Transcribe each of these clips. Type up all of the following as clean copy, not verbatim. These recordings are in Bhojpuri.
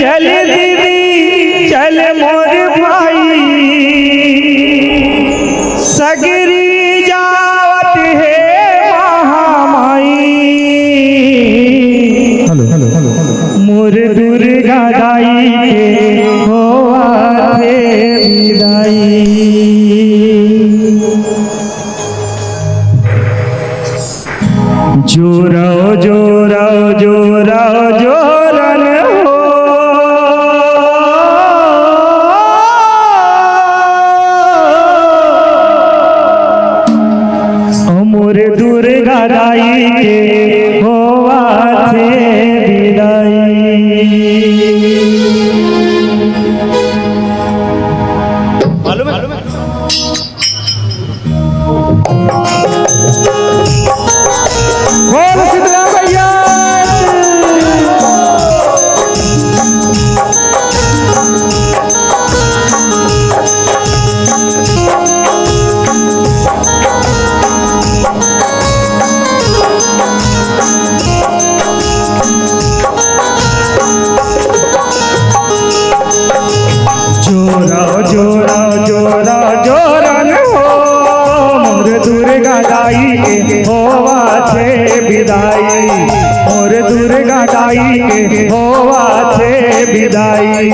चल दीदी चल मोर भाई, सगरी जावत है महामाई। मोर दुर्गा दाई के होआ रे विदाई। जोराओ जोराओ जोराओ जोरन हो, मोर दुर्गा दाई के होआ थे विदाई। और दुर्गा दाई के होवा थे विदाई।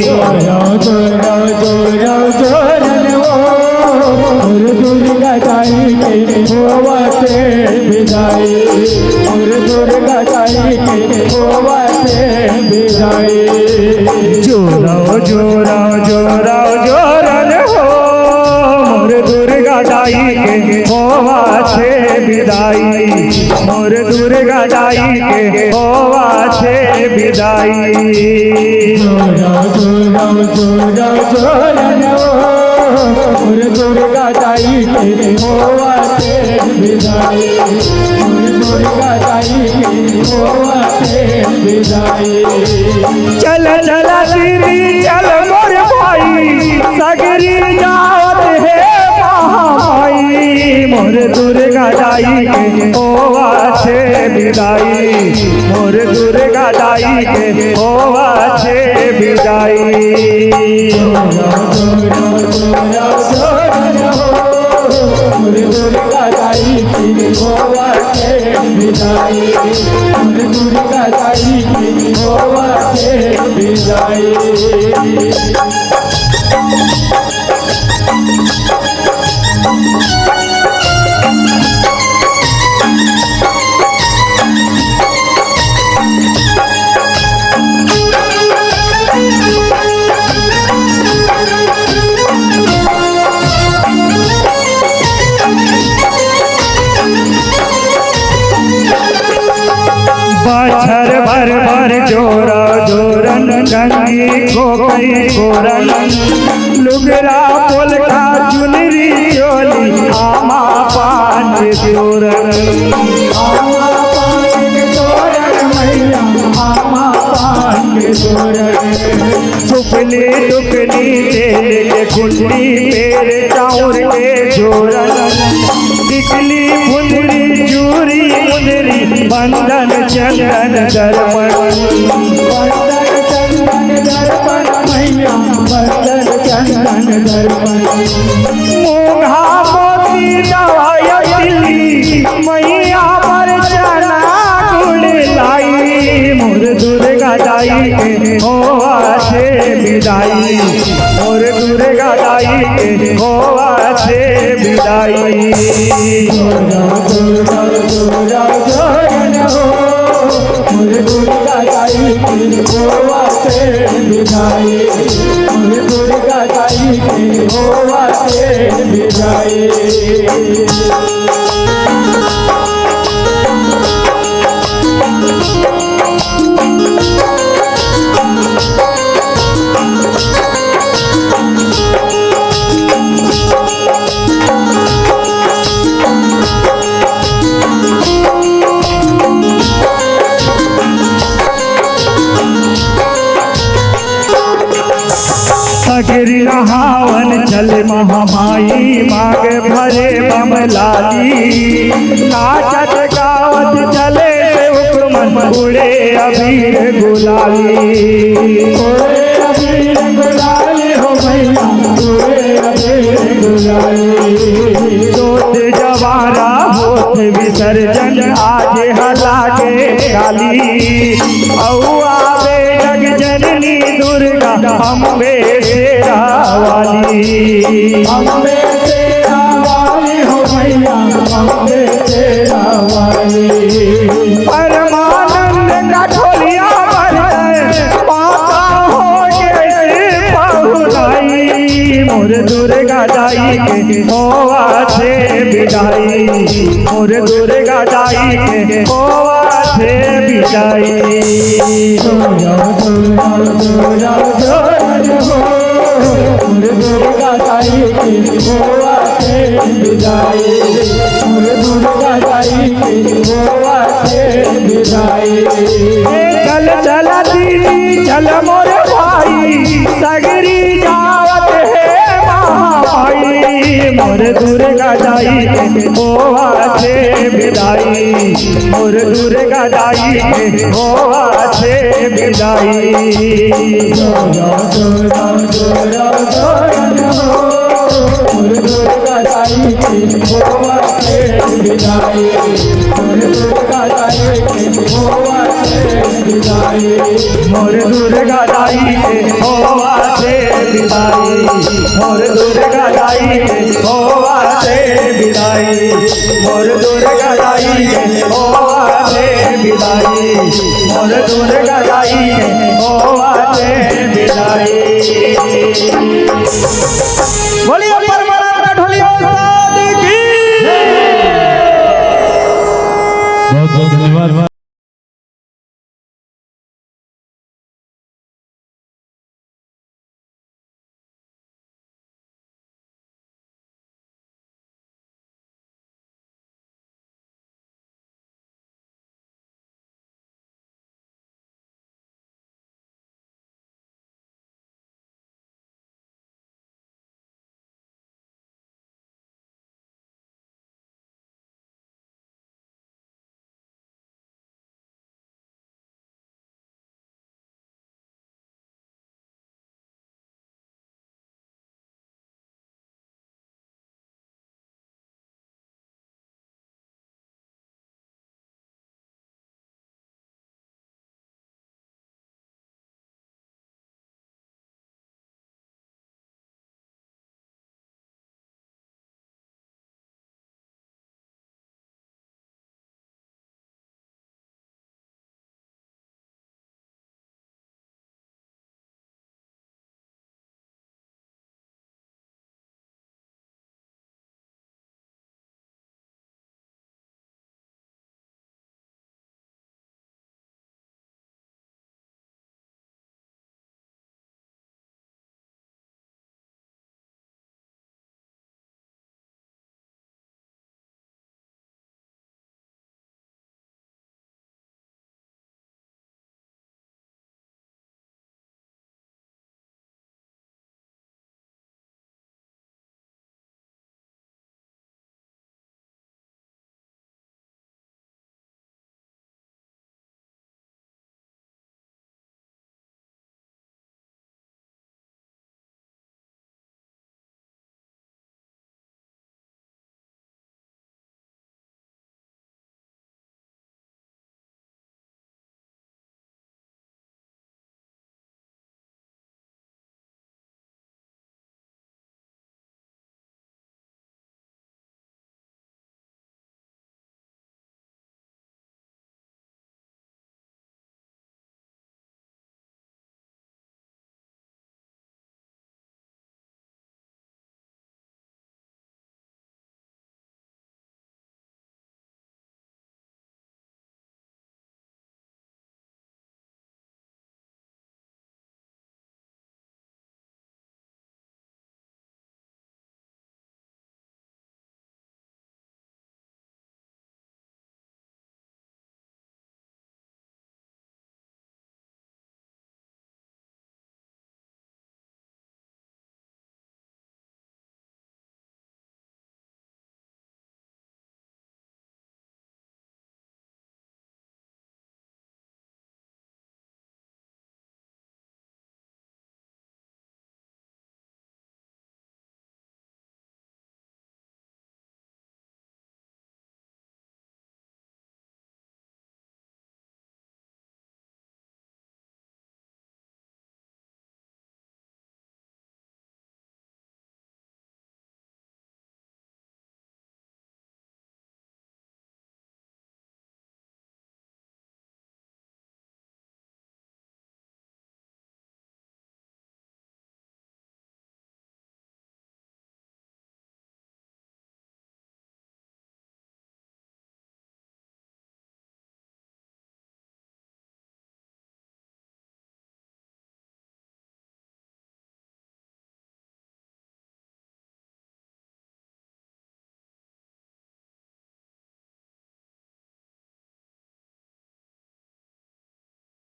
जोराओ जोराओ जोराओ जोरन हो, और दुर्गा दाई के होवा थे विदाई। और दुर्गा दाई के होवा थे विदाई। जोराओ जोराओ जोराओ जोरन हो, मोर दुर्गा दाई के होवा थे विदाई। मोर दुर्गा दाई के होवा थे विदाई। जोराओ जोराओ जोराओ जोरन हो, और दुर्गा दाई के होवा थे विदाई। और दुर्गा दाई के होवा थे विदाई। चल चला दीदी चल मोर भाई, सगरी जावत है महामाई। मोर दुर्गा दाई के होवा थे विदाई। मोर दुर्गा दाई के होवा थे विदाई। दुर्गा दाई की होवा थे विदाई। दुर्गा दाई की होवा थे विदाई। बाछर भर भर जोरा जोरन रंगी को कई कोरन, लुगरा पोलका चुनरी चोली आमा पान जोरन। आमा पान जोरन मैया आमा पान जोरन। सुपली टुकली तेल के कुंडी पेड़ चाउर के जोरन, टिकली फुंदरी चूरी मुंदरी बंधन चंदन दर्पण। बंधन चंदन दर्पण मैया बंधन चंदन दर्पण। मूंगा मोती दवाई मैया पर चना गुड़ लाई। मोर दुर्गा दाई के होवा थे विदाई। मोर दुर्गा दाई के होवा थे विदाई। जोराओ जोराओ जोराओ जोरन हो, और दुर्गा दाई की होवा थे विदाई। और दुर्गा दाई की होवा थे विदाई। सगरी नहावन चल महामाई, मांग भरे बमलाली। नाचत गावत चले हुक्म मन उड़े अबीर गुलाली। ओरे अबीर गुलाली हो मैया ओरे अबीर गुलाली। जोत जवारा होत विसर्जन आज हला के काली। औ आवे जग जननी दुर्गा अम्बे शेरा वाली। अम्बे तेरा वाली हो मैया अम्बे तेरा वाली। परमानंद का ढोलिया बजै पाता हो के पहुनाई। मोर दुर्गा दाई के होवा से विदाई। मोर दुर्गा दाई के होवा से विदाई। दुर्गा दुर्गा दुर्गा हो दुर्गा दाई की होवा से विदाई। दुर्गा दाई की होवा से विदाई। चल चल दीदी चल मोर भाई सगरी जावत है महामाई। मोर दुर्गा दाई के होवा से विदाई। मोर दुर्गा दाई के होवा से विदाई। दुर्गा दुर्गा दुर्गा दुर्गा हो दुर्गा दाई की होवा से विदाई। दुर्गा दाई की होवा से विदाई। मोर दुर्गा दाई के होवा से विदाई। मोर दुर्गा दाई के होवा से विदाई। मोर दुर्गा दाई के होवा से विदाई। मोर दुर्गा दाई के होवा से विदाई। बोलिए परमानंद ढोलिया उस्ताद की। बहुत बहुत धन्यवाद।